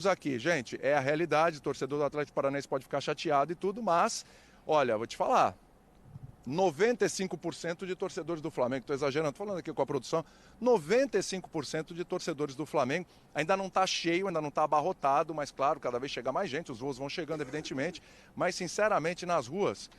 aqui, gente, é a realidade, o torcedor do Atlético Paranaense pode ficar chateado e tudo, mas, olha, vou te falar, 95% de torcedores do Flamengo, estou exagerando, estou falando aqui com a produção, 95% de torcedores do Flamengo, ainda não está cheio, ainda não está abarrotado, mas claro, cada vez chega mais gente, os voos vão chegando evidentemente, mas sinceramente nas ruas,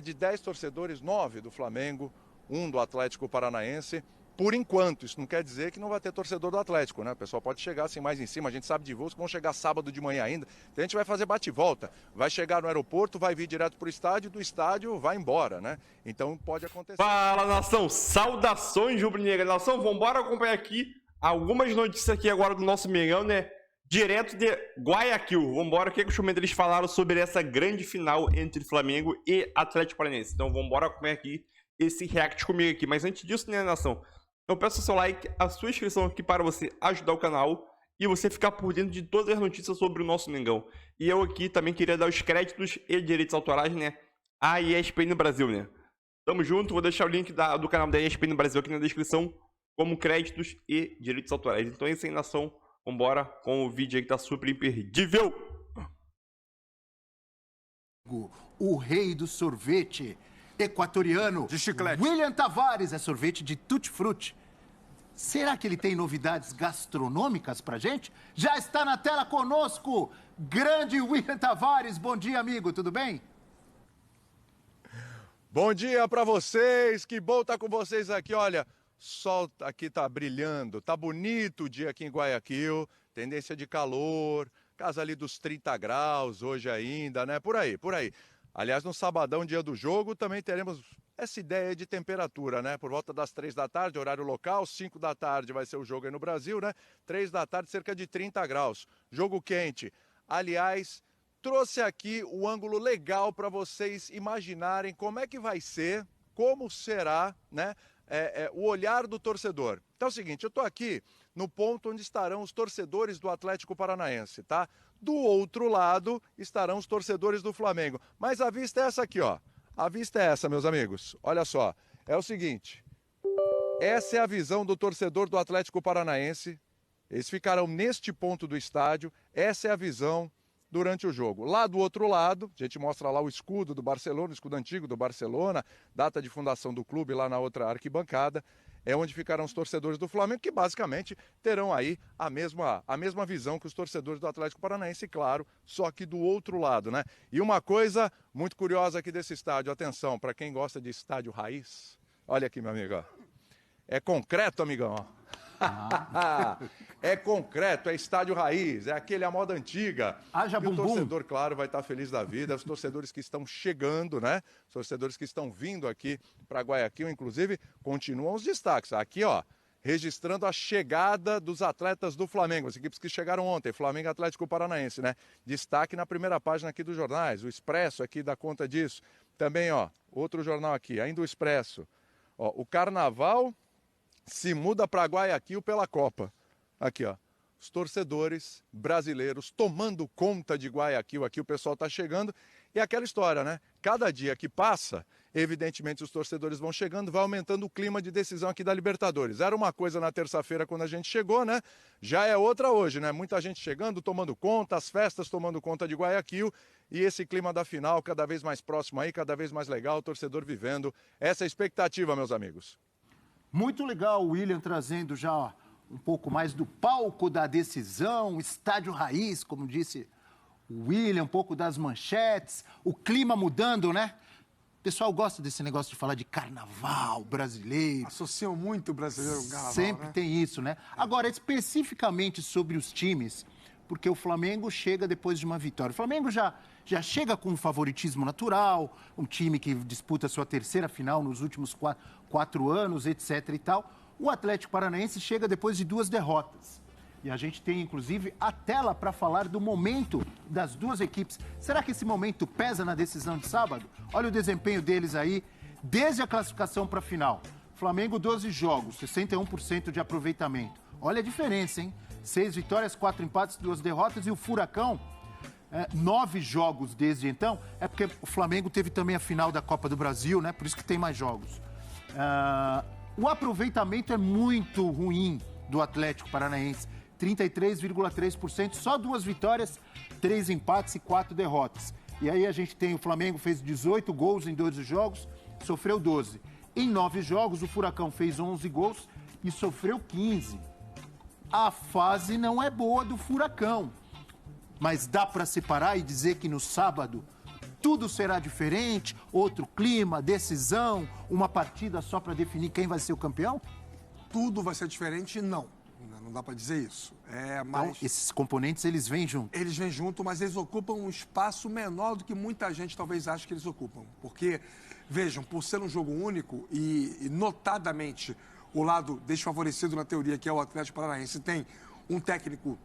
de 10 torcedores, 9 do Flamengo, 1 do Atlético Paranaense. Por enquanto, isso não quer dizer que não vai ter torcedor do Atlético, né? O pessoal pode chegar assim mais em cima, a gente sabe de voos que vão chegar sábado de manhã ainda. Então a gente vai fazer bate e volta, vai chegar no aeroporto, vai vir direto para o estádio, do estádio vai embora, né? Então pode acontecer. Fala, nação! Saudações rubro-negras. Nação, vamos embora acompanhar aqui algumas notícias aqui agora do nosso Mengão, né? Direto de Guayaquil. Vamos embora, o que os comentários falaram sobre essa grande final entre Flamengo e Atlético Paranaense. Então vamos embora acompanhar aqui esse react comigo aqui. Mas antes disso, né, nação? Eu peço o seu like, a sua inscrição aqui para você ajudar o canal e você ficar por dentro de todas as notícias sobre o nosso Mengão. E eu aqui também queria dar os créditos e direitos autorais, né, à ESPN Brasil, né. Tamo junto, vou deixar o link do canal da ESPN Brasil aqui na descrição como créditos e direitos autorais. Então é isso aí, nação. Vambora com o vídeo aí que tá super imperdível. O rei do sorvete equatoriano de chiclete. William Tavares é sorvete de tutti-frutti. Será que ele tem novidades gastronômicas pra gente? Já está na tela conosco, grande William Tavares. Bom dia, amigo, tudo bem? Bom dia para vocês, que bom estar com vocês aqui. Olha, o sol aqui tá brilhando, tá bonito o dia aqui em Guayaquil, tendência de calor, casa ali dos 30 graus hoje ainda, né? Por aí, por aí. Aliás, no sabadão, dia do jogo, também teremos essa ideia de temperatura, né? Por volta das 3 da tarde, horário local, 5 da tarde vai ser o jogo aí no Brasil, né? 3 da tarde, cerca de 30 graus. Jogo quente. Aliás, trouxe aqui o ângulo legal para vocês imaginarem como é que vai ser, como será, né? O olhar do torcedor. Então é o seguinte, eu estou aqui no ponto onde estarão os torcedores do Atlético Paranaense, tá? Do outro lado estarão os torcedores do Flamengo. Mas a vista é essa aqui, ó. A vista é essa, meus amigos. Olha só, é o seguinte. Essa é a visão do torcedor do Atlético Paranaense. Eles ficarão neste ponto do estádio. Essa é a visão durante o jogo. Lá do outro lado, a gente mostra lá o escudo do Barcelona, o escudo antigo do Barcelona, data de fundação do clube lá na outra arquibancada. É onde ficarão os torcedores do Flamengo, que basicamente terão aí a mesma visão que os torcedores do Atlético Paranaense, claro, só que do outro lado, né? E uma coisa muito curiosa aqui desse estádio, atenção, para quem gosta de estádio raiz, olha aqui, meu amigo, ó. É concreto, amigão, ó. É concreto, é estádio raiz, é aquele à moda antiga. Haja bumbum. O torcedor, claro, vai estar feliz da vida. Os torcedores que estão chegando, né? Os torcedores que estão vindo aqui para Guayaquil, inclusive, continuam os destaques. Aqui, ó, registrando a chegada dos atletas do Flamengo, as equipes que chegaram ontem, Flamengo e Atlético Paranaense, né? Destaque na primeira página aqui dos jornais, o Expresso aqui dá conta disso. Também, ó, outro jornal aqui, ainda o Expresso. Ó, o Carnaval se muda para Guayaquil pela Copa. Aqui, ó. Os torcedores brasileiros tomando conta de Guayaquil. Aqui o pessoal está chegando. E aquela história, né? Cada dia que passa, evidentemente os torcedores vão chegando, vai aumentando o clima de decisão aqui da Libertadores. Era uma coisa na terça-feira quando a gente chegou, né? Já é outra hoje, né? Muita gente chegando, tomando conta, as festas tomando conta de Guayaquil. E esse clima da final cada vez mais próximo aí, cada vez mais legal, o torcedor vivendo essa expectativa, meus amigos. Muito legal o William trazendo já um pouco mais do palco da decisão, estádio raiz, como disse o William, um pouco das manchetes, o clima mudando, né? O pessoal gosta desse negócio de falar de carnaval brasileiro. Associam muito o brasileiro com carnaval, Sempre né? tem isso, né? Agora, especificamente sobre os times, porque o Flamengo chega depois de uma vitória. O Flamengo já chega com um favoritismo natural, um time que disputa sua terceira final nos últimos quatro anos, etc. e tal. O Atlético Paranaense chega depois de 2 derrotas. E a gente tem, inclusive, a tela para falar do momento das duas equipes. Será que esse momento pesa na decisão de sábado? Olha o desempenho deles aí, desde a classificação para a final. Flamengo, 12 jogos, 61% de aproveitamento. Olha a diferença, hein? 6 vitórias, 4 empates, 2 derrotas. E o Furacão, 9 jogos desde então. É porque o Flamengo teve também a final da Copa do Brasil, né? Por isso que tem mais jogos. O aproveitamento é muito ruim do Atlético Paranaense. 33,3%, só 2 vitórias, 3 empates e 4 derrotas. E aí a gente tem o Flamengo fez 18 gols em 12 jogos, sofreu 12. Em 9 jogos, o Furacão fez 11 gols e sofreu 15. A fase não é boa do Furacão, mas dá para separar e dizer que no sábado tudo será diferente, outro clima, decisão, uma partida só para definir quem vai ser o campeão? Tudo vai ser diferente? Não. Não dá para dizer isso. Então, esses componentes, eles vêm junto. Eles vêm junto, mas eles ocupam um espaço menor do que muita gente talvez ache que eles ocupam. Porque, vejam, por ser um jogo único e notadamente o lado desfavorecido na teoria, que é o Atlético Paranaense, tem um técnico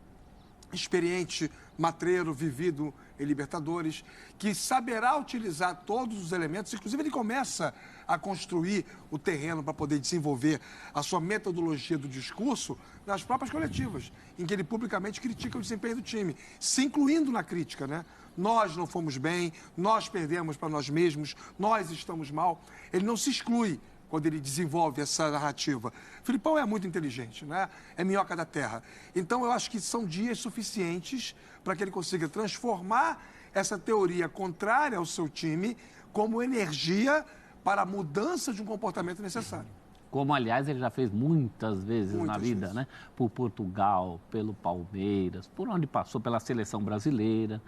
experiente, matreiro, vivido em Libertadores, que saberá utilizar todos os elementos, inclusive ele começa a construir o terreno para poder desenvolver a sua metodologia do discurso nas próprias coletivas, em que ele publicamente critica o desempenho do time, se incluindo na crítica, né? Nós não fomos bem, nós perdemos para nós mesmos, nós estamos mal. Ele não se exclui quando ele desenvolve essa narrativa. Filipão é muito inteligente, né? É minhoca da terra. Então, eu acho que são dias suficientes para que ele consiga transformar essa teoria contrária ao seu time como energia para a mudança de um comportamento necessário. Como, aliás, ele já fez muitas vezes na vida, vezes, né? Por Portugal, pelo Palmeiras, por onde passou, pela seleção brasileira.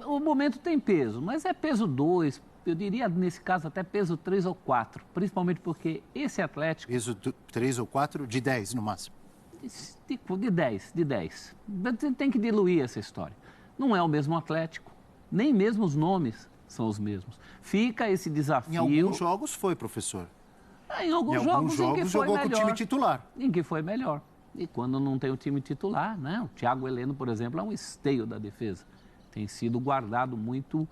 O momento tem peso, mas é peso 2, eu diria, nesse caso, até peso 3 ou 4, principalmente porque esse Atlético... Peso 3 ou 4, de 10 no máximo. De 10. Tem que diluir essa história. Não é o mesmo Atlético, nem mesmo os nomes são os mesmos. Fica esse desafio... Em alguns jogos foi, professor. Em alguns jogos em que foi jogou melhor, com o time titular. Em que foi melhor. E quando não tem o time titular, né? O Thiago Heleno, por exemplo, é um esteio da defesa. Tem sido guardado muito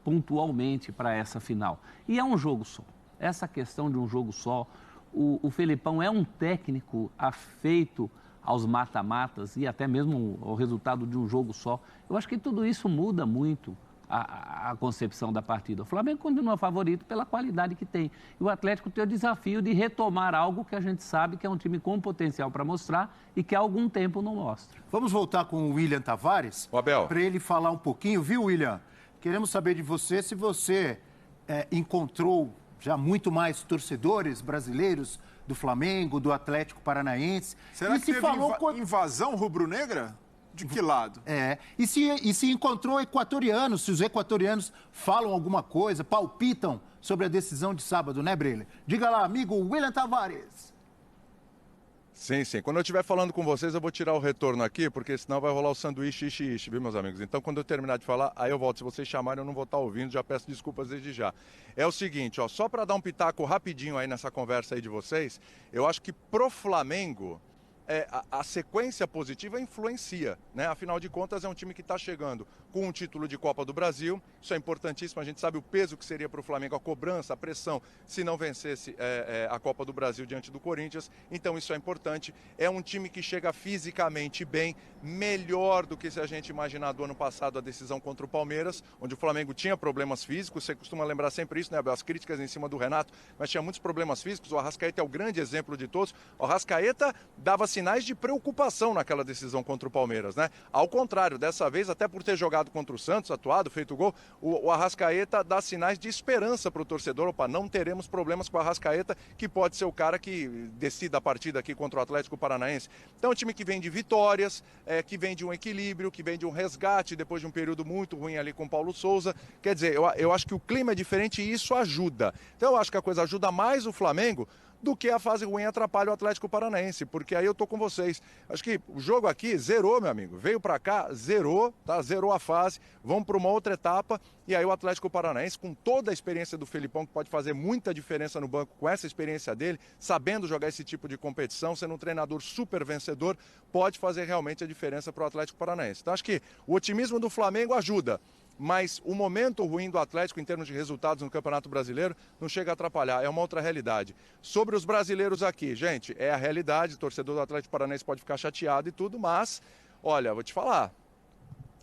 pontualmente para essa final. E é um jogo só. Essa questão de um jogo só, o Felipão é um técnico afeito aos mata-matas e até mesmo ao resultado de um jogo só. Eu acho que tudo isso muda muito a concepção da partida. O Flamengo continua favorito pela qualidade que tem. E o Atlético tem o desafio de retomar algo que a gente sabe que é um time com potencial para mostrar e que há algum tempo não mostra. Vamos voltar com o William Tavares para ele falar um pouquinho, viu, William? Queremos saber de você se você encontrou já muito mais torcedores brasileiros do Flamengo, do Atlético Paranaense. Será que teve invasão rubro-negra? De que lado? E se encontrou equatorianos, se os equatorianos falam alguma coisa, palpitam sobre a decisão de sábado, né, Breler? Diga lá, amigo William Tavares. Sim. Quando eu estiver falando com vocês, eu vou tirar o retorno aqui, porque senão vai rolar o sanduíche ishi, viu, meus amigos? Então, quando eu terminar de falar, aí eu volto. Se vocês chamarem, eu não vou estar ouvindo, já peço desculpas desde já. É o seguinte, ó, só para dar um pitaco rapidinho aí nessa conversa aí de vocês, eu acho que pro Flamengo... a sequência positiva influencia, né? Afinal de contas, é um time que está chegando com um título de Copa do Brasil. Isso é importantíssimo, a gente sabe o peso que seria para o Flamengo, a cobrança, a pressão, se não vencesse a Copa do Brasil diante do Corinthians. Então isso é importante. É um time que chega fisicamente bem, melhor do que se a gente imaginar do ano passado a decisão contra o Palmeiras, onde o Flamengo tinha problemas físicos. Você costuma lembrar sempre isso, né? As críticas em cima do Renato, mas tinha muitos problemas físicos. O Arrascaeta é o grande exemplo de todos. O Arrascaeta dava sinais de preocupação naquela decisão contra o Palmeiras, né? Ao contrário, dessa vez, até por ter jogado contra o Santos, atuado, feito gol, o Arrascaeta dá sinais de esperança para o torcedor. Opa, não teremos problemas com o Arrascaeta, que pode ser o cara que decida a partida aqui contra o Atlético Paranaense. Então, é um time que vem de vitórias, que vem de um equilíbrio, que vem de um resgate depois de um período muito ruim ali com o Paulo Souza. Quer dizer, eu acho que o clima é diferente e isso ajuda. Então, eu acho que a coisa ajuda mais o Flamengo do que a fase ruim atrapalha o Atlético Paranaense, porque aí eu tô com vocês. Acho que o jogo aqui zerou, meu amigo. Veio pra cá, zerou, tá? Zerou a fase. Vamos para uma outra etapa. E aí o Atlético Paranaense, com toda a experiência do Felipão, que pode fazer muita diferença no banco, com essa experiência dele, sabendo jogar esse tipo de competição, sendo um treinador super vencedor, pode fazer realmente a diferença para o Atlético Paranaense. Então acho que o otimismo do Flamengo ajuda. Mas o momento ruim do Atlético em termos de resultados no Campeonato Brasileiro não chega a atrapalhar, é uma outra realidade. Sobre os brasileiros aqui, gente, é a realidade, o torcedor do Atlético Paranaense pode ficar chateado e tudo, mas, olha, vou te falar,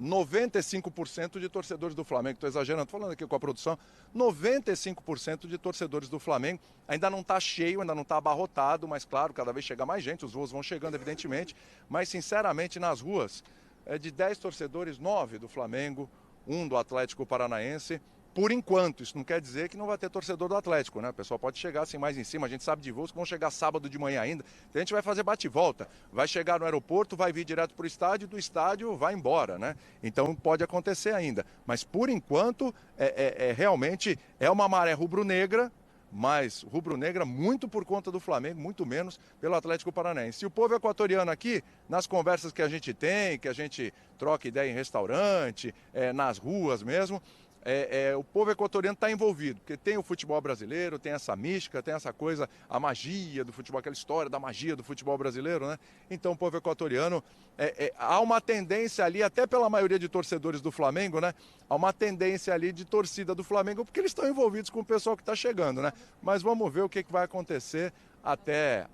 95% de torcedores do Flamengo, estou exagerando, estou falando aqui com a produção, 95% de torcedores do Flamengo, ainda não está cheio, ainda não está abarrotado, mas claro, cada vez chega mais gente, os voos vão chegando evidentemente, mas sinceramente nas ruas, de 10 torcedores, 9 do Flamengo, 1 do Atlético Paranaense, por enquanto. Isso não quer dizer que não vai ter torcedor do Atlético, né? O pessoal pode chegar assim mais em cima, a gente sabe de voos que vão chegar sábado de manhã ainda, então a gente vai fazer bate e volta, vai chegar no aeroporto, vai vir direto para o estádio, do estádio vai embora, né? Então pode acontecer ainda, mas por enquanto realmente é uma maré rubro-negra, mas rubro-negra muito por conta do Flamengo, muito menos pelo Atlético Paranaense. E o povo equatoriano aqui, nas conversas que a gente tem, que a gente troca ideia em restaurante, nas ruas mesmo, o povo equatoriano está envolvido, porque tem o futebol brasileiro, tem essa mística, tem essa coisa, a magia do futebol, aquela história da magia do futebol brasileiro, né? Então o povo equatoriano, há uma tendência ali, até pela maioria de torcedores do Flamengo, né? Há uma tendência ali de torcida do Flamengo, porque eles estão envolvidos com o pessoal que está chegando, né? Mas vamos ver o que vai acontecer até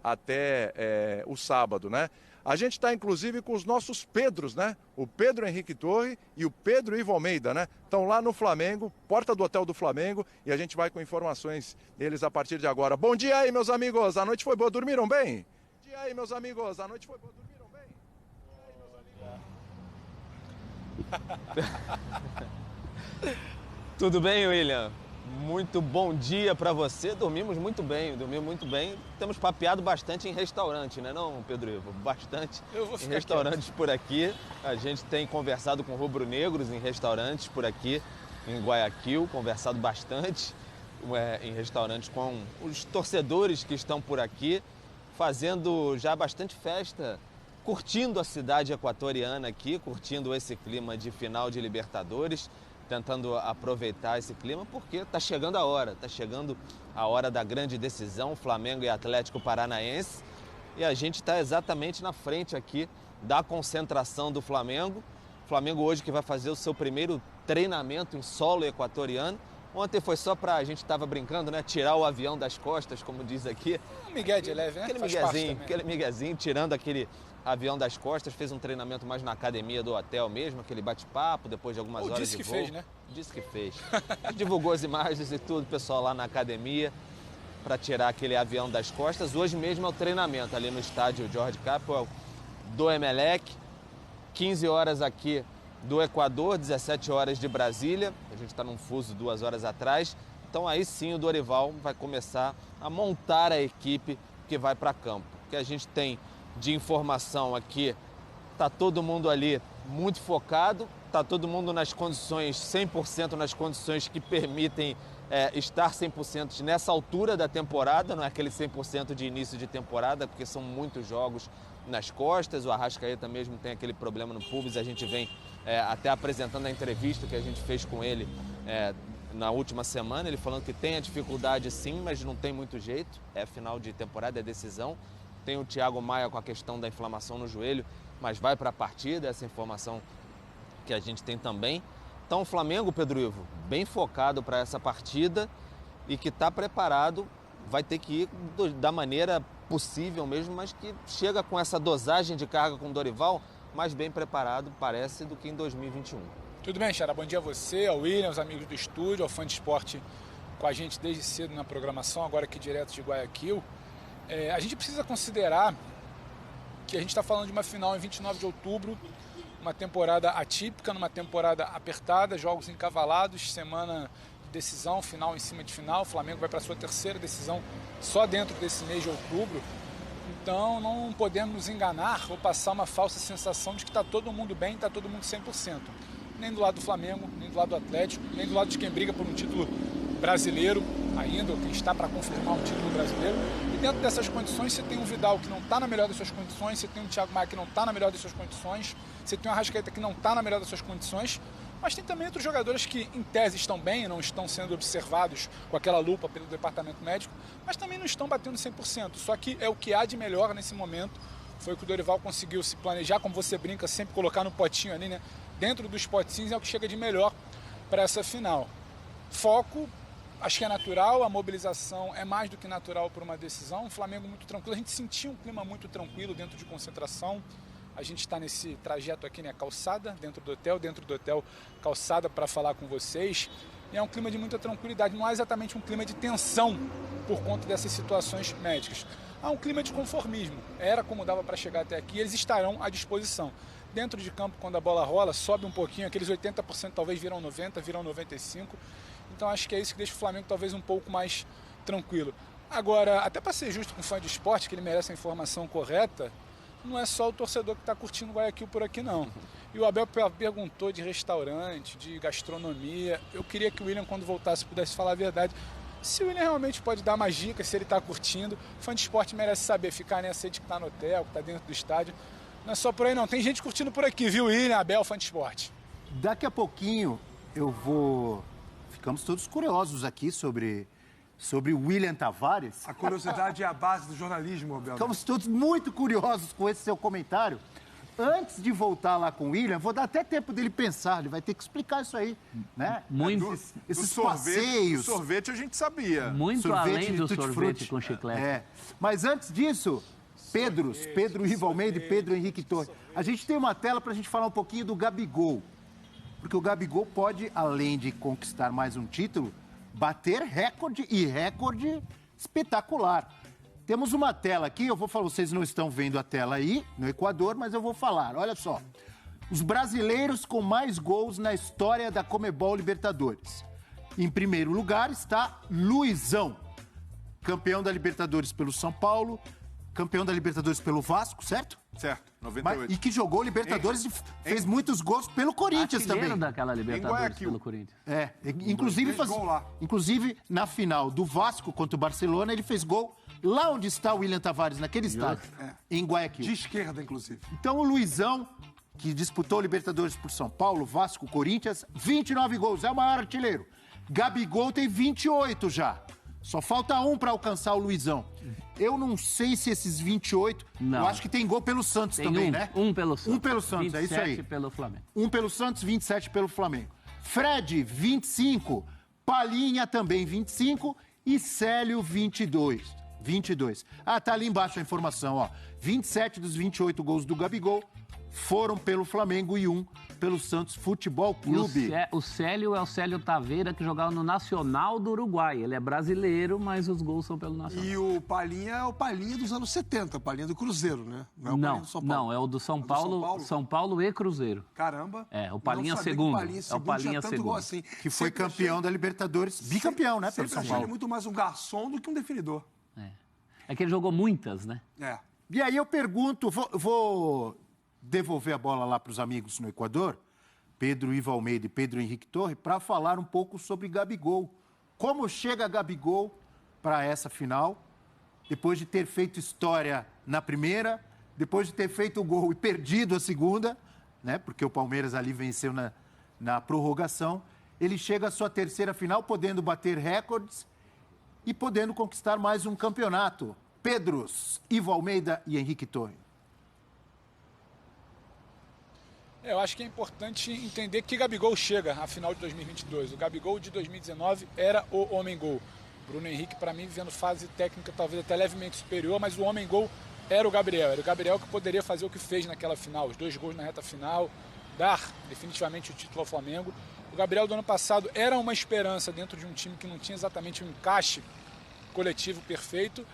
o sábado, né? A gente está, inclusive, com os nossos Pedros, né? O Pedro Henrique Torre e o Pedro Ivo Almeida, né? Estão lá no Flamengo, porta do hotel do Flamengo, e a gente vai com informações deles a partir de agora. Bom dia aí, meus amigos. A noite foi boa. Dormiram bem? Bom dia aí, meus amigos. A noite foi boa. Dormiram bem? Bom dia aí, meus amigos. Tudo bem, William? Muito bom dia para você. Dormimos muito bem. Temos papeado bastante em restaurante, né não, Pedro Ivo? Bastante em restaurantes por aqui. A gente tem conversado com rubro-negros em restaurantes por aqui em Guayaquil, conversado bastante em restaurantes com os torcedores que estão por aqui, fazendo já bastante festa, curtindo a cidade equatoriana aqui, curtindo esse clima de final de Libertadores, tentando aproveitar esse clima, porque está chegando a hora da grande decisão, Flamengo e Atlético Paranaense, e a gente está exatamente na frente aqui da concentração do Flamengo. Flamengo hoje que vai fazer o seu primeiro treinamento em solo equatoriano. Ontem foi só para, a gente estava brincando, né, tirar o avião das costas, como diz aqui. Um migué de leve, né? Aquele miguezinho, tirando aquele avião das costas, fez um treinamento mais na academia do hotel mesmo, aquele bate-papo, depois de algumas horas de voo. Disse que fez, né? Disse que fez. Divulgou as imagens e tudo, o pessoal lá na academia, para tirar aquele avião das costas. Hoje mesmo é o treinamento ali no estádio Jorge Capwell do Emelec, 15 horas aqui do Equador, 17 horas de Brasília. A gente está num fuso 2 horas atrás. Então aí sim o Dorival vai começar a montar a equipe que vai para campo. O que a gente tem de informação aqui, tá todo mundo ali muito focado, tá todo mundo nas condições, 100% nas condições que permitem estar 100% nessa altura da temporada, não é aquele 100% de início de temporada, porque são muitos jogos nas costas. O Arrascaeta mesmo tem aquele problema no pubis, a gente vem até apresentando a entrevista que a gente fez com ele na última semana, ele falando que tem a dificuldade sim, mas não tem muito jeito, é final de temporada, é decisão. Tem o Thiago Maia com a questão da inflamação no joelho, mas vai para a partida, essa informação que a gente tem também. Então o Flamengo, Pedro Ivo, bem focado para essa partida e que está preparado, vai ter que ir da maneira possível mesmo, mas que chega com essa dosagem de carga com o Dorival, mais bem preparado, parece, do que em 2021. Tudo bem, Xará? Bom dia a você, ao William, aos amigos do estúdio, ao Fã de Esporte com a gente desde cedo na programação, agora aqui direto de Guayaquil. A gente precisa considerar que a gente está falando de uma final em 29 de outubro, uma temporada atípica, numa temporada apertada, jogos encavalados, semana de decisão, final em cima de final. O Flamengo vai para a sua terceira decisão só dentro desse mês de outubro. Então não podemos nos enganar ou passar uma falsa sensação de que está todo mundo bem, está todo mundo 100%. Nem do lado do Flamengo, nem do lado do Atlético, nem do lado de quem briga por um título brasileiro ainda, ou quem está para confirmar um título brasileiro. E dentro dessas condições você tem um Vidal que não está na melhor das suas condições, você tem um Thiago Maia que não está na melhor das suas condições, você tem um Arrascaeta que não está na melhor das suas condições, mas tem também outros jogadores que em tese estão bem e não estão sendo observados com aquela lupa pelo departamento médico, mas também não estão batendo 100%, só que é o que há de melhor nesse momento. Foi o que o Dorival conseguiu se planejar, como você brinca, sempre colocar no potinho ali, né? Dentro dos potinhos é o que chega de melhor para essa final. Foco, acho que é natural, a mobilização é mais do que natural por uma decisão. O Flamengo muito tranquilo, a gente sentia um clima muito tranquilo dentro de concentração. A gente está nesse trajeto aqui, né? Calçada dentro do hotel, calçada para falar com vocês. E é um clima de muita tranquilidade, não é exatamente um clima de tensão por conta dessas situações médicas. Há um clima de conformismo, era como dava para chegar até aqui, eles estarão à disposição. Dentro de campo, quando a bola rola, sobe um pouquinho, aqueles 80% talvez viram 90%, viram 95%. Então acho que é isso que deixa o Flamengo talvez um pouco mais tranquilo. Agora, até para ser justo com o fã de esporte, que ele merece a informação correta, não é só o torcedor que está curtindo o Guayaquil por aqui, não. E o Abel perguntou de restaurante, de gastronomia. Eu queria que o William, quando voltasse, pudesse falar a verdade. Se o William realmente pode dar mais dicas, se ele está curtindo. O fã de esporte merece saber, ficar nessa de que está no hotel, que está dentro do estádio. Não é só por aí, não. Tem gente curtindo por aqui, viu, William, Abel, fã de esporte. Daqui a pouquinho eu vou... Ficamos todos curiosos aqui sobre o William Tavares. A curiosidade é a base do jornalismo, Abel. Ficamos todos muito curiosos com esse seu comentário. Antes de voltar lá com o William, vou dar até tempo dele pensar, ele vai ter que explicar isso aí, né? Esses passeios. Sorvete a gente sabia. Muito além do sorvete com chiclete. É. Mas antes disso, Pedro Ivo Almeida e Pedro Henrique Torres. A gente tem uma tela para a gente falar um pouquinho do Gabigol. Porque o Gabigol pode, além de conquistar mais um título, bater recorde espetacular. Temos uma tela aqui, eu vou falar, vocês não estão vendo a tela aí, no Equador, mas eu vou falar, olha só. Os brasileiros com mais gols na história da Conmebol Libertadores. Em primeiro lugar está Luizão, campeão da Libertadores pelo São Paulo, campeão da Libertadores pelo Vasco, certo? Certo, 98. E que jogou Libertadores e fez muitos gols pelo Corinthians Artilheiro também. daquela Libertadores pelo Corinthians. É, inclusive na final do Vasco contra o Barcelona, ele fez gol lá onde está o William Tavares, naquele estádio, em Guayaquil. De esquerda, inclusive. Então o Luizão, que disputou Libertadores por São Paulo, Vasco, Corinthians, 29 gols, é o maior artilheiro. Gabigol tem 28 já. Só falta um para alcançar o Luizão. Eu não sei se esses 28... Não. Eu acho que tem gol pelo Santos Tem também, né? Um pelo Santos. Um pelo Santos, é isso aí. 27 pelo Flamengo. Um pelo Santos, 27 pelo Flamengo. Fred, 25. Palinha também, 25. E Célio, 22. Ah, tá ali embaixo a informação, ó. 27 dos 28 gols do Gabigol foram pelo Flamengo e um pelo Santos Futebol Clube. O Célio é o Célio Taveira, que jogava no Nacional do Uruguai. Ele é brasileiro, mas os gols são pelo Nacional. E o Palinha é o Palinha dos anos 70, o Palinha do Cruzeiro, né? Não é o Palinha do São Paulo. Não, é o do São Paulo, São Paulo e Cruzeiro. Caramba. É, o Palinha segundo. É o Palinha segundo. Assim. Que foi campeão da Libertadores, bicampeão, né, pelo São Paulo. Ele é muito mais um garçom do que um definidor. É que ele jogou muitas, né? É. E aí eu pergunto, vou devolver a bola lá para os amigos no Equador, Pedro Ivo Almeida e Pedro Henrique Torres, para falar um pouco sobre Gabigol. Como chega Gabigol para essa final, depois de ter feito história na primeira, depois de ter feito o gol e perdido a segunda, né? Porque o Palmeiras ali venceu na prorrogação. Ele chega à sua terceira final, podendo bater recordes e podendo conquistar mais um campeonato. Pedros, Ivo Almeida e Henrique Torres. Eu acho que é importante entender que Gabigol chega à final de 2022. O Gabigol de 2019 era o homem-gol. Bruno Henrique, para mim, vivendo fase técnica talvez até levemente superior, mas o homem-gol era o Gabriel. Era o Gabriel que poderia fazer o que fez naquela final. Os 2 gols na reta final, dar definitivamente o título ao Flamengo. O Gabriel do ano passado era uma esperança dentro de um time que não tinha exatamente um encaixe coletivo perfeito.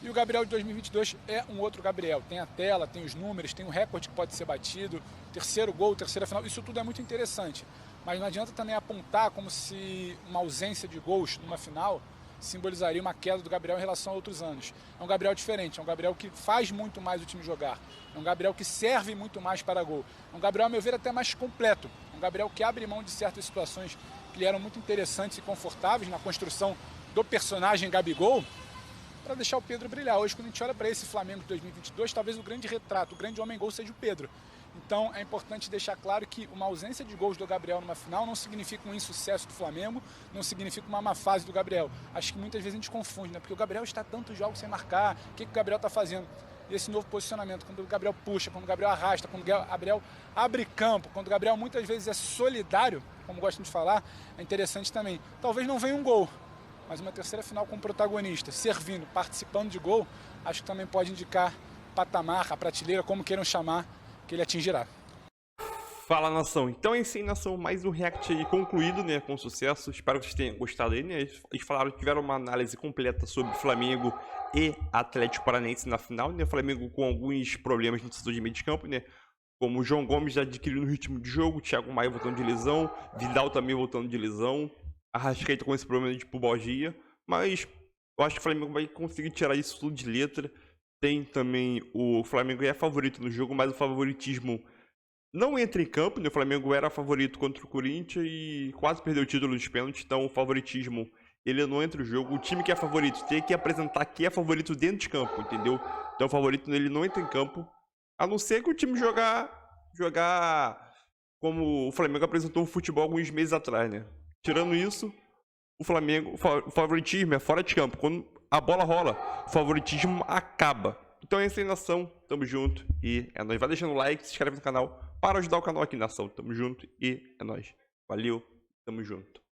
E o Gabriel de 2022 é um outro Gabriel. Tem a tela, tem os números, tem o recorde que pode ser batido, terceiro gol, terceira final. Isso tudo é muito interessante. Mas não adianta também apontar como se uma ausência de gols numa final simbolizaria uma queda do Gabriel em relação a outros anos. É um Gabriel diferente, é um Gabriel que faz muito mais o time jogar. É um Gabriel que serve muito mais para gol. É um Gabriel, a meu ver, até mais completo. É um Gabriel que abre mão de certas situações que lhe eram muito interessantes e confortáveis na construção do personagem Gabigol, para deixar o Pedro brilhar. Hoje, quando a gente olha para esse Flamengo de 2022, talvez o grande retrato, o grande homem-gol seja o Pedro. Então, é importante deixar claro que uma ausência de gols do Gabriel numa final não significa um insucesso do Flamengo, não significa uma má fase do Gabriel. Acho que muitas vezes a gente confunde, né? Porque o Gabriel está tantos jogos sem marcar, o que o Gabriel está fazendo? E esse novo posicionamento, quando o Gabriel puxa, quando o Gabriel arrasta, quando o Gabriel abre campo, quando o Gabriel muitas vezes é solidário, como gostam de falar, é interessante também. Talvez não venha um gol, mas uma terceira final com protagonista, servindo, participando de gol, acho que também pode indicar patamar, a prateleira, como queiram chamar, que ele atingirá. Fala, nação. Então é isso aí, nação. Mais um react aí concluído, né? Com sucesso. Espero que vocês tenham gostado aí, né? Eles falaram que tiveram uma análise completa sobre Flamengo e Atlético Paranaense na final, né? Flamengo com alguns problemas no setor de meio de campo, né? Como o João Gomes já adquirindo o ritmo de jogo, Thiago Maia voltando de lesão, Vidal também voltando de lesão, Arrascaeta com esse problema de pubalgia. Mas eu acho que o Flamengo vai conseguir tirar isso tudo de letra. Tem também o Flamengo é favorito no jogo, mas o favoritismo não entra em campo, né? O Flamengo era favorito contra o Corinthians e quase perdeu o título dos pênaltis, então o favoritismo, ele não entra no jogo. O time que é favorito tem que apresentar que é favorito dentro de campo, entendeu? Então o favorito ele não entra em campo, a não ser que o time jogar como o Flamengo apresentou o futebol alguns meses atrás, né? Tirando isso, o Flamengo, o favoritismo é fora de campo. Quando a bola rola, o favoritismo acaba. Então é isso aí, nação. Tamo junto e é nóis. Vai deixando o like, se inscreve no canal para ajudar o canal aqui, nação. Tamo junto e é nóis. Valeu, tamo junto.